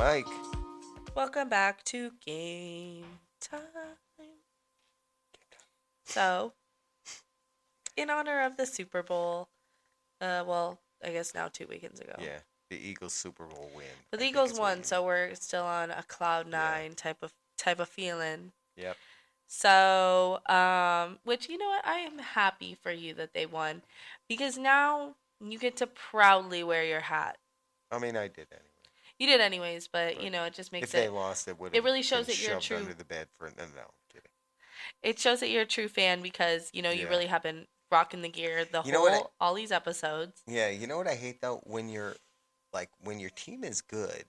Mike. Welcome back to Game Time. So, in honor of the Super Bowl, I guess now 2 weekends ago. Yeah, the Eagles Super Bowl win. But I the think Eagles is what won, you so mean. we're still on a cloud Yeah. nine type of feeling. Yep. So, which you know what, I am happy for you that they won, because now you get to proudly wear your hat. I mean, I did anyway. You did anyways, but But it just if makes they it. lost, it would It have really been shows that you're a shoved true. under the bed for. No, I'm kidding. It shows that you're a true fan because you Yeah. really have been rocking the gear the You know what? all these episodes. Yeah. You know what I hate though? When your team is good,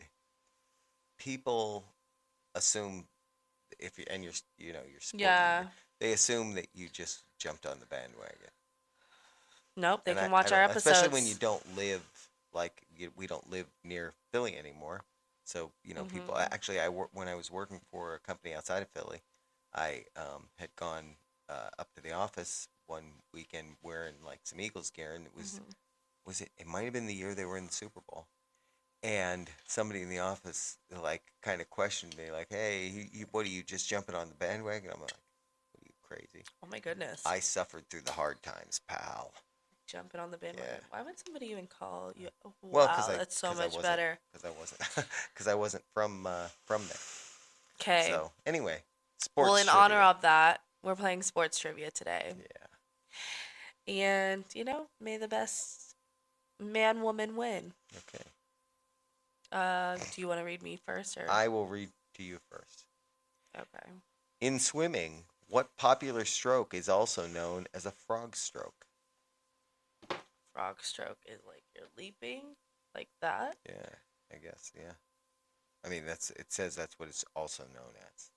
people assume if you and you're supporting. Yeah. They assume that you just jumped on the bandwagon. Nope, they And can I watch our don't, especially when you episodes. don't live we don't live near Philly anymore. So people. Mhm. Actually, when I was working for a company outside of Philly, I had gone up to the office one weekend wearing like some Eagles gear, and Mhm. was it? It might have been the year they were in the Super Bowl. And somebody in the office like kind of questioned me, like, "Hey, what are you just jumping on the bandwagon?" I'm like, "What are you crazy? Oh my goodness. I suffered through the hard times, pal." Jumping on the bandwagon. Yeah. Why would somebody even call you? Oh, Well, wow, that's so much better. because I wasn't from there. Okay. So anyway, Well, sports in honor trivia. of that, we're playing sports trivia today. Yeah. And, may the best man woman win. Okay. Do you want to read me first or I will read to you first. okay. In swimming, what popular stroke is also known as a frog stroke? Frog stroke is like you're leaping like that. Yeah, I guess. Yeah. I mean, it says that's what it's also known as.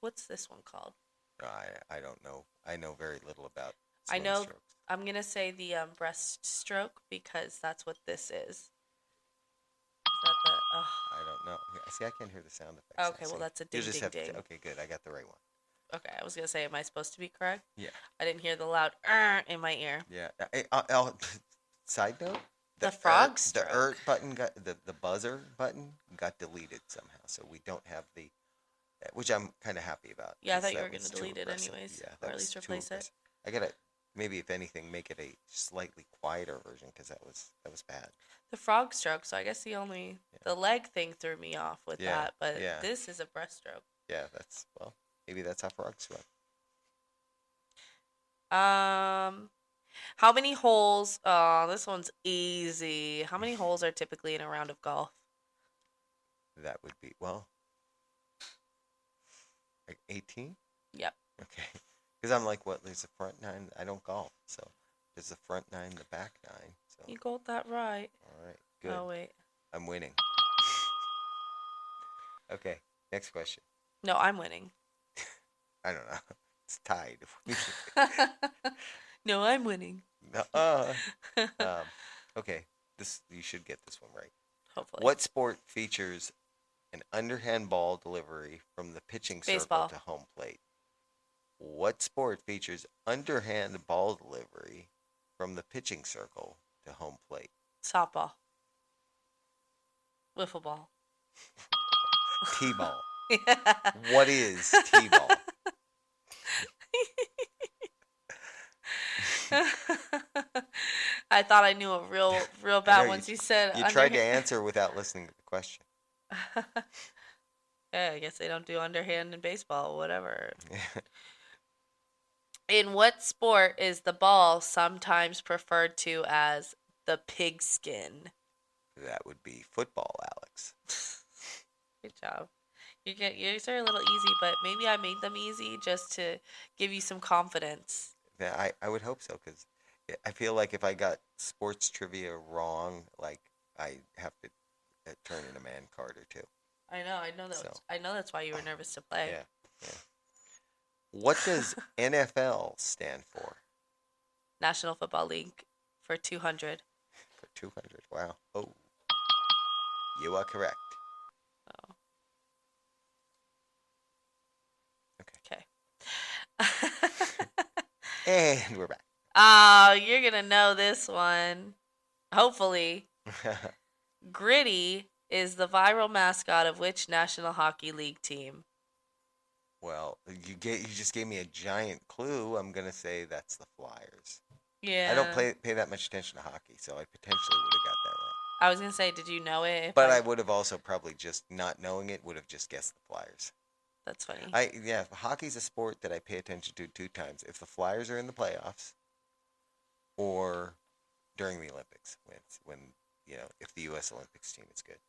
What's this one called? I don't know. I know very little about I swim know strokes. I'm gonna say the breaststroke because that's what this is. Is that the? I don't know. See, I can't hear the sound effects. Okay, well See, that's a you ding just ding have to. ding. Okay, good. I got the right one. Okay, I was gonna say, am I supposed to be correct? Yeah. I didn't hear the loud in my ear. Yeah. Side note: The frog the stroke. button got the buzzer button got deleted somehow, so we don't have the, which I'm kind of happy about. Yeah, I 'Cause thought you were that gonna was too delete it aggressive. anyways, Yeah, or that at was least too replace it. aggressive. I gotta maybe if anything make it a slightly quieter version because that was bad. The frog stroke. So I guess Yeah. the leg thing threw me off with Yeah. that, but Yeah. this is a breaststroke. Yeah. Maybe that's how frogs swim. Um, how many holes? Oh, this one's easy. How many holes are typically in a round of golf? That would be like 18. Yep. Okay. Because I'm like, what? There's the front nine. I don't golf, so there's the front nine, the back nine. So You got that right. all right, good. Oh wait. I'm winning. Okay, next question. No, I'm winning. I don't know. It's tied. No, I'm winning. uh, um, okay, this you should get this one right. Hopefully. What sport features an underhand ball delivery from the pitching circle Baseball. to home plate? What sport features underhand ball delivery from the pitching circle to home plate? Softball. Wiffle ball. T-ball. What is T-ball? I thought I knew a real I bad know once you said you tried to underhand. answer without listening to the question. Yeah, I guess they don't do underhand in baseball, whatever. In what sport is the ball sometimes referred to as the pigskin? That would be football, Alex. Good job. Yours are a little easy, but maybe I made them easy just to give you some confidence. Yeah, I would hope so because I feel like if I got sports trivia wrong, like I have to turn in a man card or two. I know that. So I know that's why you were nervous to play. yeah, yeah. What does NFL stand for? National Football League for 200. For 200. Wow. Oh, you are correct. Oh, Okay. okay. And we're back. Oh, you're gonna know this one. Hopefully. Gritty is the viral mascot of which National Hockey League team? Well, you just gave me a giant clue. I'm gonna say that's the Flyers. I don't Yeah. pay that much attention to hockey, so I potentially would have got that wrong. I was gonna say, did you know it? If But I, I would have also probably just not knowing it would have just guessed the Flyers. that's funny. Hockey's a sport that I pay attention to two times. If the Flyers are in the playoffs or during the Olympics when if the US Olympics team is good.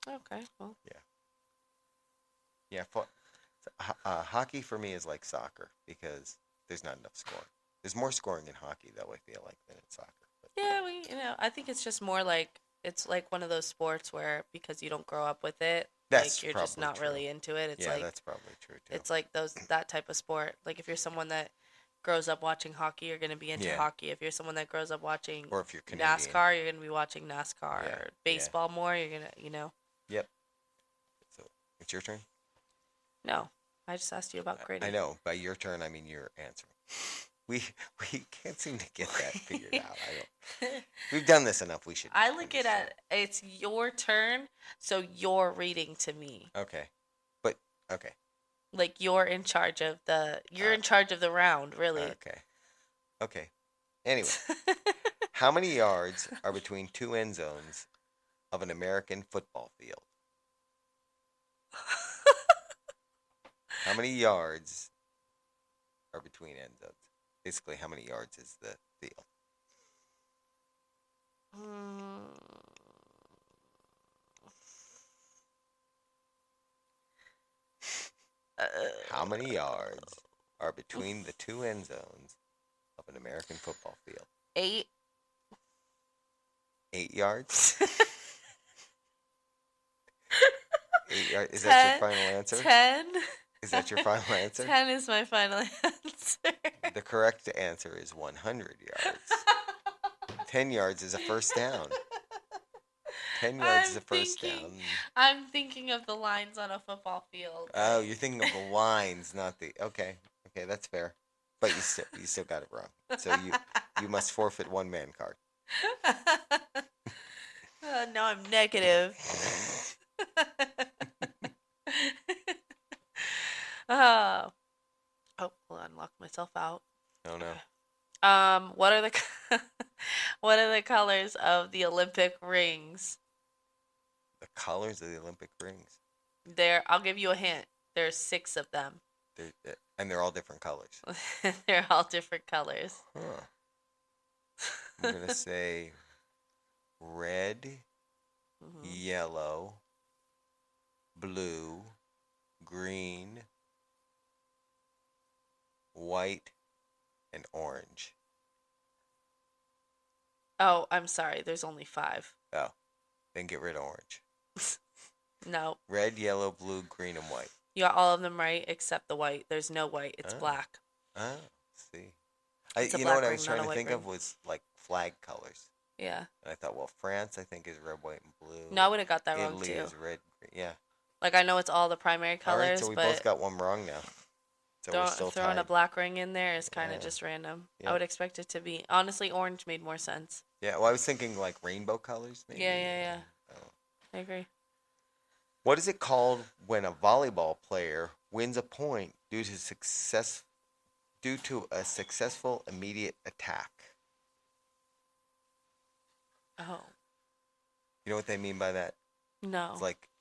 Okay, well, Yeah, hockey for me is like soccer because there's not enough scoring. There's more scoring in hockey though, I feel like, than in soccer. But yeah, I think it's just more like it's like one of those sports where because you don't grow up with it, that's like you're just probably not true. really into it. It's Yeah, like that's probably true too. it's like that type of sport. Like if you're someone that grows up watching hockey, you're gonna be into Yeah. hockey. If you're someone that grows up watching Or if you're Canadian. NASCAR, you're gonna be watching NASCAR. Yeah, Or baseball more, you're gonna. Yep. So it's your turn. No, I just asked you about gritty. I know. By your turn, I mean your answer. We can't seem to get that figured out. We've done this enough. We should. I look at it's your turn, so you're reading to me. Okay, but okay. Like you're in charge of the round, really. Okay. Anyway, how many yards are between two end zones of an American football field? How many yards are between end zones? Basically, how many yards is the field? How many yards are between the two end zones of an American football field? 8. 8 yards? 8 yards. Is that your final answer? 10. Is that your final answer? 10 is my final answer. The correct answer is 100 yards. 10 yards is a first down. 10 yards is a first down. I'm thinking of the lines on a football field. Oh, you're thinking of the lines, not the. Okay, that's fair. But you still got it wrong. So you must forfeit one man card. Now I'm negative. Oh, hold on, lock myself out. Oh no. What are what are the colors of the Olympic rings? The colors of the Olympic rings. I'll give you a hint. There's 6 of them. They're all different colors. They're all different colors. Huh. I'm gonna say red, yellow, blue, green, white, and orange. Oh, I'm sorry. There's only 5. Oh, then get rid of orange. No. Red, yellow, blue, green, and white. You got all of them right except the white. There's no white. It's black. Oh, see. It's a you know what black I was ring, trying not to a think white of was like flag colors. Yeah. And I thought, well, France, I think, is red, white, and blue. No, I would have got that wrong Italy too. is red, green. Yeah. Like I know it's all the primary All right, colors, so we but both got one wrong now. So we're still throwing tied. a black ring in there is kind of Yeah. just random. Yeah. I would expect it to be honestly orange made more sense. Yeah, well, I was thinking like rainbow colors, maybe. Yeah. Oh. I agree. What is it called when a volleyball player wins a point due to a successful immediate attack? Oh. You know what they mean by that? No.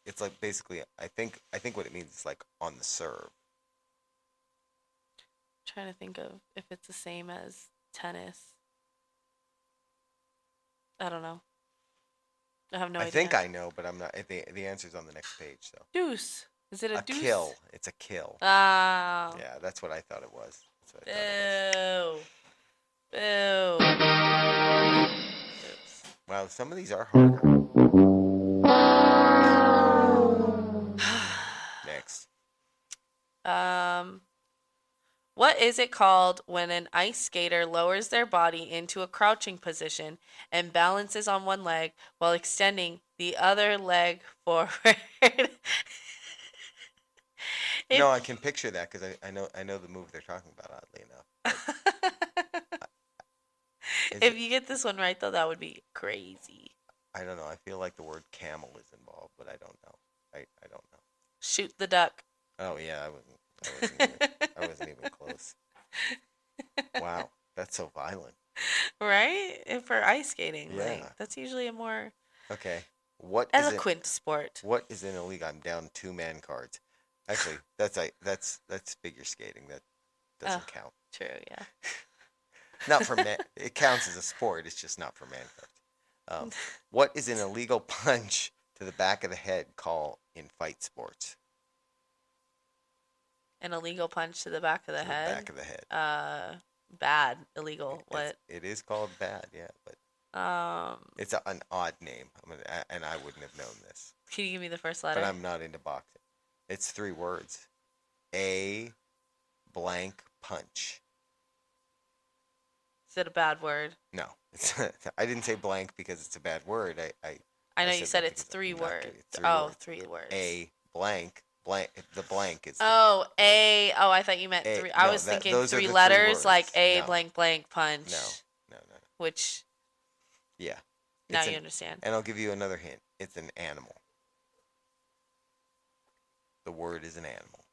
It's like basically I think what it means is like on the serve. Trying to think of if it's the same as tennis. I don't know. I have no idea. I think I know, but I'm not. The answer's on the next page, so. Deuce. Is it a deuce? Kill. It's a kill. Ah. Yeah, that's what I thought it was. Boo. Oops. Wow, some of these are harder. Next. What is it called when an ice skater lowers their body into a crouching position and balances on one leg while extending the other leg forward? No, I can picture that because I know the move they're talking about. Oddly enough. If you get this one right, though, that would be crazy. I don't know. I feel like the word camel is involved, but I don't know. I don't know. Shoot the duck. Oh yeah, I wasn't even close. Wow, that's so violent. Right? And for ice skating, like Yeah. that's usually a more Okay. What is it? eloquent sport. What is in a league? I'm down 2-man cards. Actually, that's figure skating. That Oh, doesn't count. true, yeah. Not for men. It counts as a sport. It's just not for man cards. What is an illegal punch to the back of the head called in fight sports? An illegal punch to the back of the To the head. back of the head. Bad, illegal. What? It is called bad, yeah, but it's an odd name. And I wouldn't have known this. Can you give me the first letter? But I'm not into boxing. It's 3 words. A blank punch. Is it a bad word? No, I didn't say blank because it's a bad word. I know I you said said that it's because 3 I'm not words. kidding. It's 3 Oh, words. 3 words. A blank. The blank is. Oh, A. Oh, I thought you meant 3. I no, was thinking those are 3 the 3 letters, like words. A No. blank blank punch. No. Which Yeah. now It's you an- understand. And I'll give you another hint. It's an animal. The word is an animal.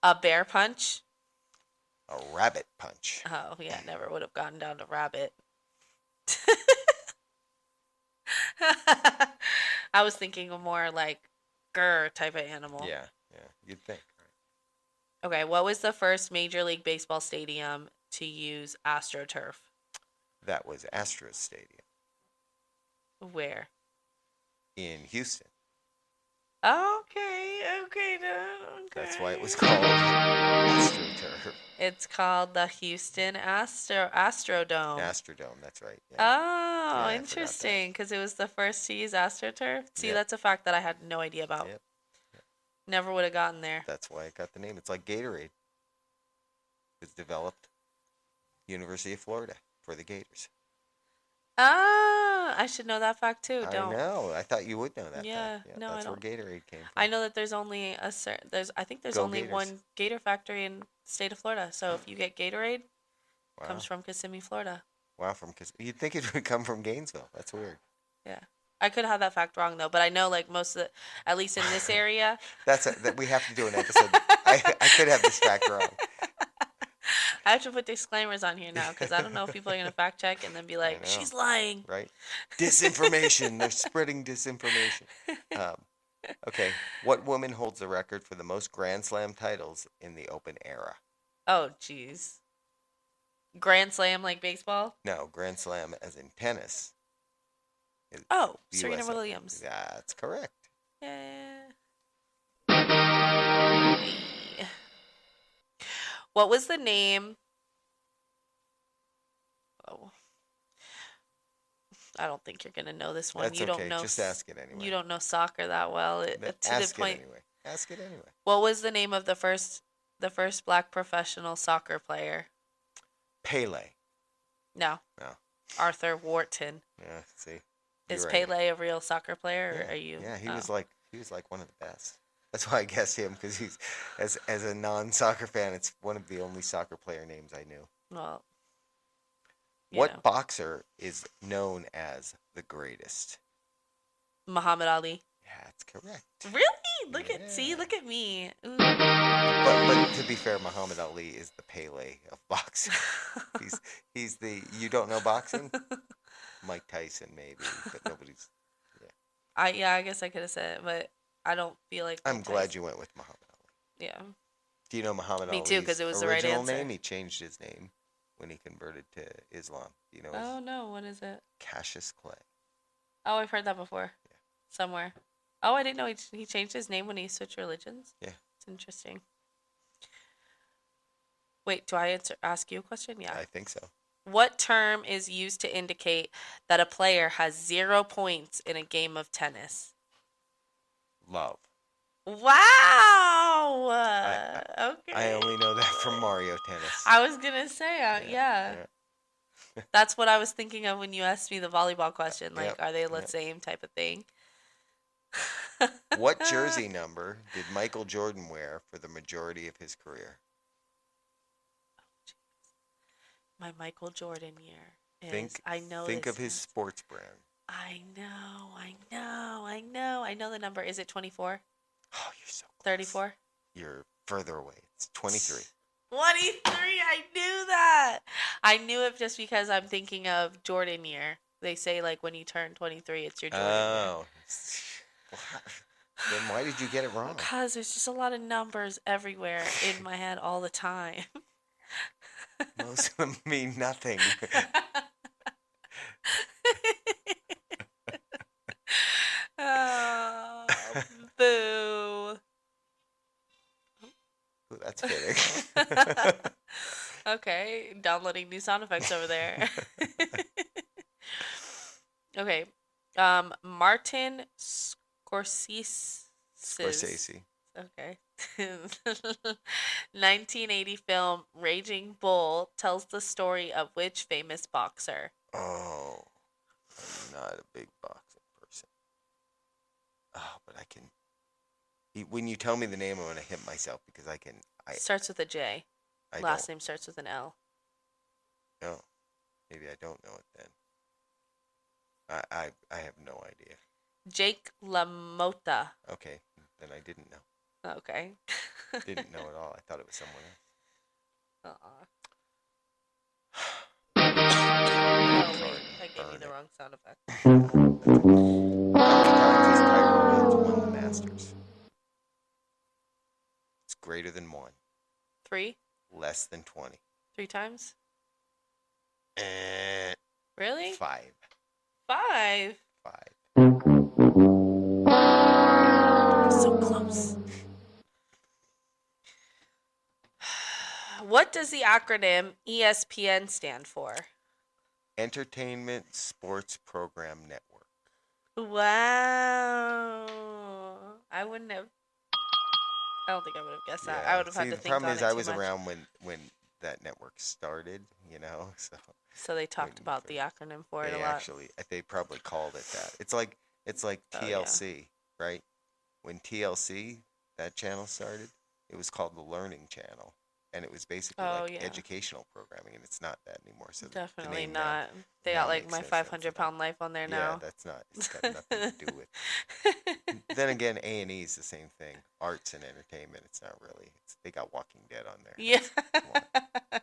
A bear punch. A rabbit punch. Oh yeah, never would have gotten down to rabbit. I was thinking of more like grr type of animal. Yeah, you'd think. Okay, what was the first Major League Baseball stadium to use AstroTurf? That was Astros Stadium Where? in Houston. Okay, no, okay. That's why it was called AstroTurf. It's called the Houston Astrodome. Astrodome, that's right. Yeah. Oh, Yeah, I forgot that. interesting, because it was the first to use AstroTurf. See, Yep. that's a fact that I had no idea about. Yep. Never would have gotten there. That's why it got the name. It's like Gatorade. It's developed University of Florida for the Gators. Ah, I should know that fact too. I Don't. know. I thought you would know that. Yeah, fact. no, I that's don't. where Gatorade came from. I know that there's only a certain. I think there's Go only Gators. one Gator factory in the state of Florida. So if you get Gatorade, Wow. comes from Kissimmee, Florida. Wow, you'd think it would come from Gainesville. That's weird. Yeah. I could have that fact wrong though, but I know like most of the, at least in this area. That we have to do an episode. I could have this fact wrong. I have to put disclaimers on here now because I don't know if people are gonna fact check and then be like, know. she's lying. Right? Disinformation. They're spreading disinformation. Okay. What woman holds the record for the most Grand Slam titles in the Open era? Oh, jeez. Grand Slam like baseball? No, Grand Slam as in tennis. Oh, The Serena US Open. Williams. That's correct. Yeah. What was the name? Oh, I don't think you're gonna know this one. That's You okay. don't know. Just ask it anyway. You don't know soccer that well. Ask it anyway. Ask it anyway. What was the name of the first black professional soccer player? Pele. No. No. Arthur Wharton. Yeah. See. Is You're right. Pele a real soccer player, or Yeah. are you? Yeah. He oh. was like one of the best. That's why I guessed him because he's as a non-soccer fan, it's one of the only soccer player names I knew. Well. What boxer is known as the greatest? Muhammad Ali. Yeah, that's correct. Really? Look at me. Ooh. But to be fair, Muhammad Ali is the Pele of boxing. he's the you don't know boxing? Mike Tyson maybe, but nobody's. Yeah. I guess I could have said it, but I don't feel like. I'm glad you went with Muhammad Ali. Yeah. Do you know Muhammad Me Ali's too, 'cause it was the right original answer. name? He changed his name when he converted to Islam. Do you know his Oh no, what is it? Cassius Clay? Oh, I've heard that before. Yeah. Somewhere. Oh, I didn't know he changed his name when he switched religions. Yeah. It's interesting. Wait, do I ask you a question? Yeah. I think so. What term is used to indicate that a player has 0 points in a game of tennis? Love. Wow. Okay. I only know that from Mario Tennis. I was gonna say, yeah. That's what I was thinking of when you asked me the volleyball question. Like, Yep, are they the yep. same type of thing? What jersey number did Michael Jordan wear for the majority of his career? My Michael Jordan year is. Think I know. Think this of his is- sports brand. I know. I know the number. Is it 24? Oh, you're so close. 34? You're further away. It's 23. 23. I knew that. I knew it just because I'm thinking of Jordan year. They say like when you turn 23, it's your Jordan year. Oh. Then why did you get it wrong? Because there's just a lot of numbers everywhere in my head all the time. Most of them mean nothing. Oh, boo. Ooh, that's fitting. Okay, downloading new sound effects over there. Okay. Martin Scorsese. Okay. 1980 film Raging Bull tells the story of which famous boxer? Oh, I'm not a big boxing person. Oh, but I can. When you tell me the name, I'm going to hit myself because I can. Starts with a J. Last name starts with an L. No, maybe I don't know it then. I have no idea. Jake LaMotta. Okay, then I didn't know. Okay. Didn't know at all. I thought it was someone else. Oh, wait. I gave you the wrong sound effect. How many times has Tiger Woods won the Masters? It's greater than 1. 3? Less than 20. 3 times? Eh, Really? 5. 5? 5. So close. What does the acronym ESPN stand for? Entertainment Sports Program Network. Wow. I wouldn't have. I don't think I would have guessed that. I would have had to think on it too much. The problem is I was around when that network started, So they talked about the acronym for it a lot. They probably called it that. It's like TLC, right? When TLC, that channel started, it was called the Learning Channel. And it was basically educational programming, and it's not that anymore. So definitely not. They got like My 500-Pound Life on there now. Yeah, that's not. It's got nothing to do with. Then again, A&E is the same thing. Arts and entertainment. It's not really. They got Walking Dead on there. Yeah.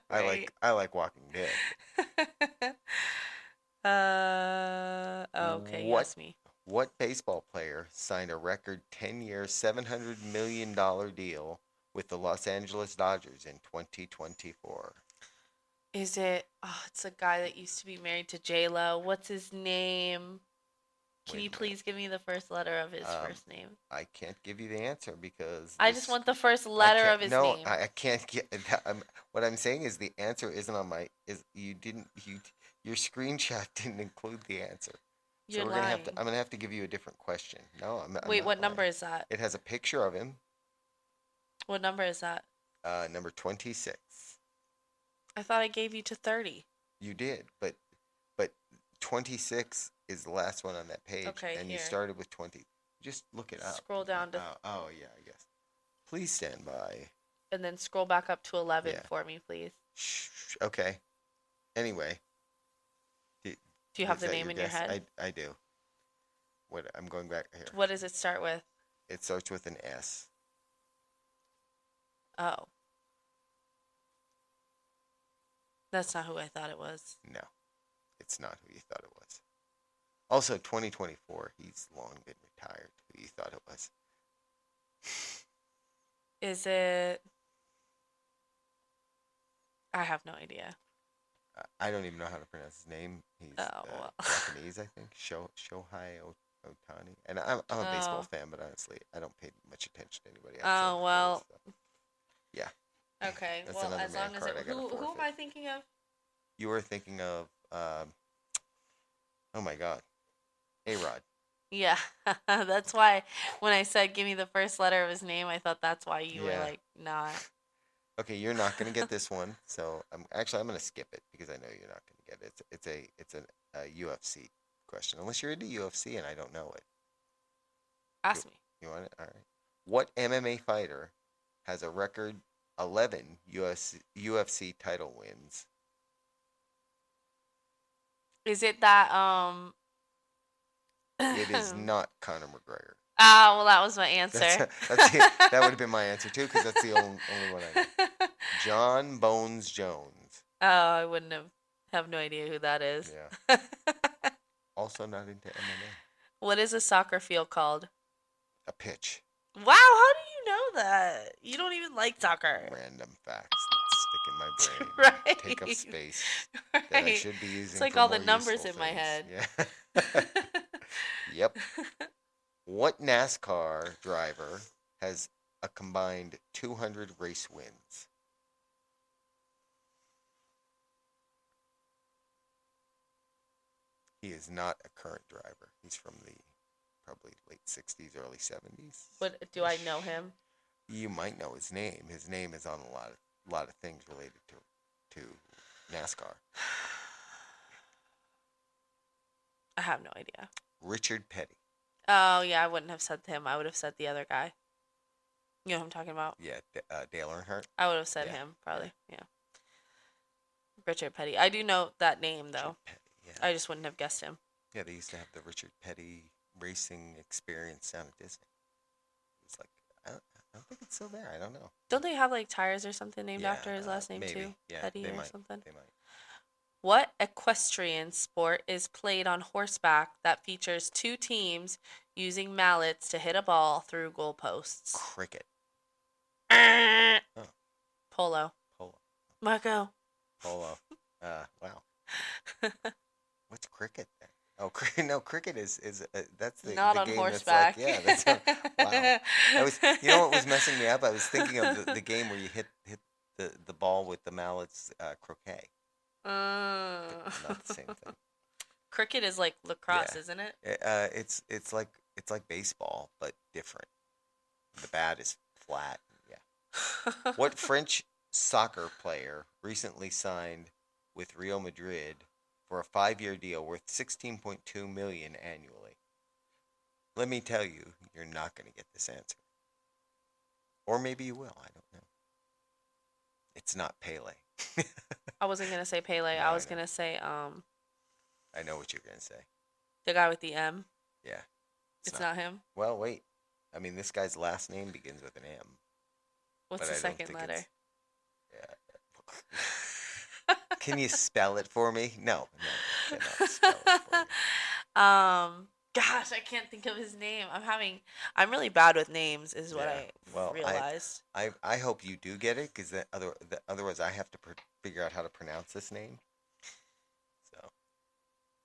Right. I like Walking Dead. Okay. You asked me. What baseball player signed a record 10-year, $700 million deal with the Los Angeles Dodgers in 2024? Is it? Oh, it's a guy that used to be married to J-Lo. What's his name? Can you please give me the first letter of his first name? I can't give you the answer because I just want the first letter of his name. No, I can't get. What I'm saying is the answer isn't on my. Your screenshot didn't include the answer. You're so lying. I'm gonna have to give you a different question. No, I'm Wait, not what lying. number is that? It has a picture of him. What number is that? Number 26. I thought I gave you to 30. You did, but 26 is the last one on that page. Okay, and here. You started with 20. Just look it up. Scroll down to. Oh yeah, I guess. Please stand by. And then scroll back up to 11 for me, please. Okay. Anyway. Do you have the name in your head? I do. I'm going back here. What does it start with? It starts with an S. Oh. That's not who I thought it was. No. It's not who you thought it was. Also, 2024, he's long been retired. Who you thought it was? Is it? I have no idea. I don't even know how to pronounce his name. He's Japanese, I think. Shohei Ohtani. And I'm a baseball fan, but honestly, I don't pay much attention to anybody else. Oh, well. Yeah. Okay. That's well, as long as it. Who am I thinking of? You were thinking of, oh my God, A-Rod. Yeah. That's why when I said give me the first letter of his name, I thought that's why you were like, not. Okay, you're not going to get this one. So I'm going to skip it because I know you're not going to get it. It's a UFC question. Unless you're into UFC and I don't know it. Ask me. You want it? All right. What MMA fighter has a record 11 UFC title wins? Is it that It is not Conor McGregor. Ah, well, that was my answer. That would have been my answer too, because that's the only one I know. John Bones Jones. Oh, I wouldn't have no idea who that is. Yeah. Also not into MMA. What is a soccer field called? A pitch. Wow, how do you know that? You don't even like soccer. Random facts that stick in my brain. Right. Take up space Right. that I should be using. It's like for all more the numbers useful in my head. Yeah. Yep. What NASCAR driver has a combined 200 race wins? He is not a current driver. He's from the probably late 60s, early 70s. But do I know him? You might know his name. His name is on a lot of things related to NASCAR. I have no idea. Richard Petty. Oh, yeah, I wouldn't have said him. I would have said the other guy. You know who I'm talking about? Yeah, Dale Earnhardt. I would have said him, probably. Yeah. Richard Petty. I do know that name, though. Richard Petty, yeah. I just wouldn't have guessed him. Yeah, they used to have the Richard Petty racing experience down at Disney. It's like, I don't think it's still there. I don't know. Don't they have like tires or something named after his last name maybe. too? Yeah, Petty they or might. something? They might. What equestrian sport is played on horseback that features two teams using mallets to hit a ball through goalposts? Cricket. Polo. Polo. Marco. Polo. Wow. What's cricket then? Oh, no, cricket is that's the Not the on game horseback. That's like, yeah, wow. You know what was messing me up? I was thinking of the game where you hit the ball with the mallets, croquet. Not the same thing. Cricket is like lacrosse, isn't it? It's like baseball but different. The bat is flat. Yeah. What French soccer player recently signed with Real Madrid for a 5-year deal worth $16.2 million annually? Let me tell you, you're not going to get this answer. Or maybe you will. I don't know. It's not Pele. I wasn't gonna say Pele. No, I was I know. gonna say I know what you're going to say. the guy with the M. Yeah. It's not him. Well, wait. I mean, this guy's last name begins with an M. What's but the I don't second think letter? Yeah. Can you spell it for me? No, I cannot spell it for you. Gosh, I can't think of his name. I'm really bad with names, is what Yeah. I realized. I hope you do get it, because otherwise I have to figure out how to pronounce this name. So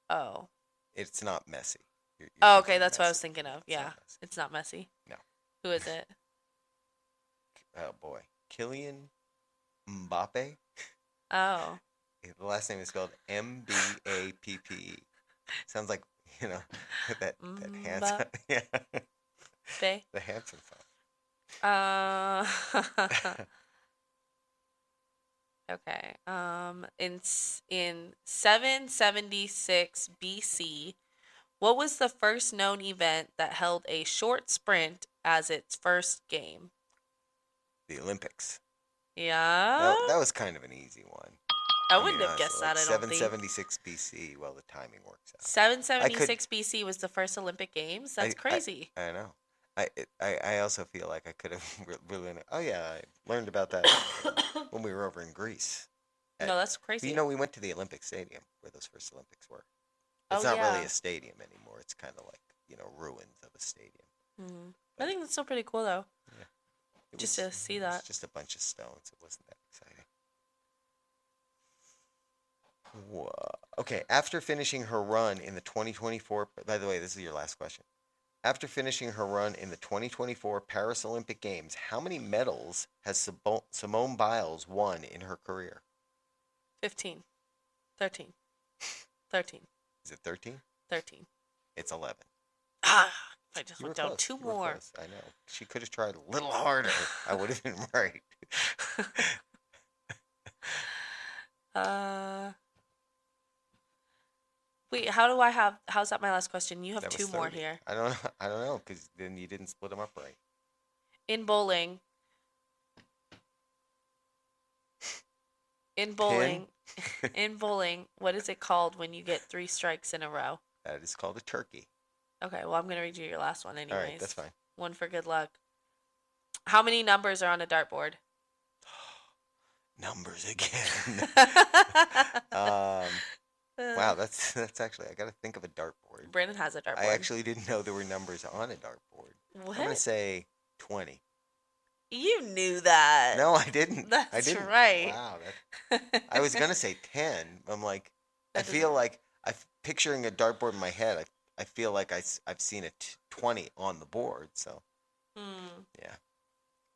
Oh. it's not Messi. You're Oh, thinking okay, that's what I was Messi. thinking of. It's Yeah, not Messi. it's not Messi. No. Who is it? Oh boy, Kylian Mbappe. Oh. The last name is spelled Mbappe. Sounds like that handsome. Yeah. Bay. The handsome song. Okay. In 776 BC, what was the first known event that held a short sprint as its first game? The Olympics. Yeah. That was kind of an easy one. I wouldn't have guessed that. I don't think. 776 BC. Well, the timing works out. 776 BC was the first Olympic Games. That's crazy. I know. I also feel like I could have really. Oh yeah, I learned about that when we were over in Greece. No, that's crazy. We went to the Olympic Stadium where those first Olympics were. It's not really a stadium anymore. It's kind of like ruins of a stadium. Mm-hmm. I think that's still pretty cool though. Yeah. Just to see that. It was just a bunch of stones. It wasn't that exciting. Whoa. Okay, after finishing her run in the 2024, by the way, this is your last question. After finishing her run in the 2024 Paris Olympic Games, how many medals has Simone Biles won in her career? 15. 13. 13. Is it 13? 13. It's 11. Ah, I just You went were down close. two You were more. close. I know. She could have tried a little harder. I would have been right. Wait, how's that my last question? You have That two was more 30. here. I don't know, because then you didn't split them up right. In bowling, in bowling, what is it called when you get 3 strikes in a row? That is called a turkey. Okay, well, I'm going to read you your last one anyways. All right, that's fine. One for good luck. How many numbers are on a dartboard? Numbers again. Wow, that's actually, I got to think of a dartboard. Brandon has a dartboard. I actually didn't know there were numbers on a dartboard. What? I'm going to say 20. You knew that. No, I didn't. That's I didn't. right. Wow. I was going to say 10. I'm like, I feel like I'm picturing a dartboard in my head. I feel like I've seen a 20 on the board. So, yeah.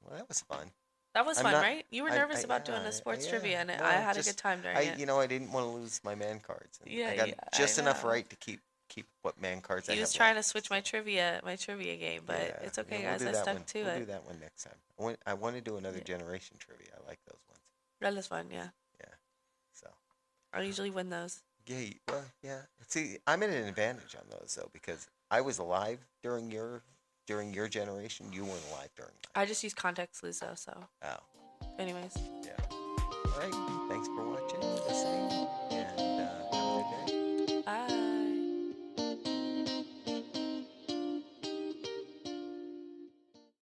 Well, that was fun. That was fun, right? You were nervous about doing the sports trivia, and I had a good time during it. You know, I didn't want to lose my man cards. Yeah, I got just enough right to keep what man cards I have. He was trying to switch my trivia game, but it's okay, guys. I stuck to it. We'll do that one next time. I want to do another generation trivia. I like those ones. That is fun, yeah. Yeah. So. I usually win those. Yeah. Well, yeah. See, I'm at an advantage on those though because I was alive during your generation. You weren't alive during mine. I just use context clues though, so. Oh. Anyways. Yeah. All right. Thanks for watching, listening, and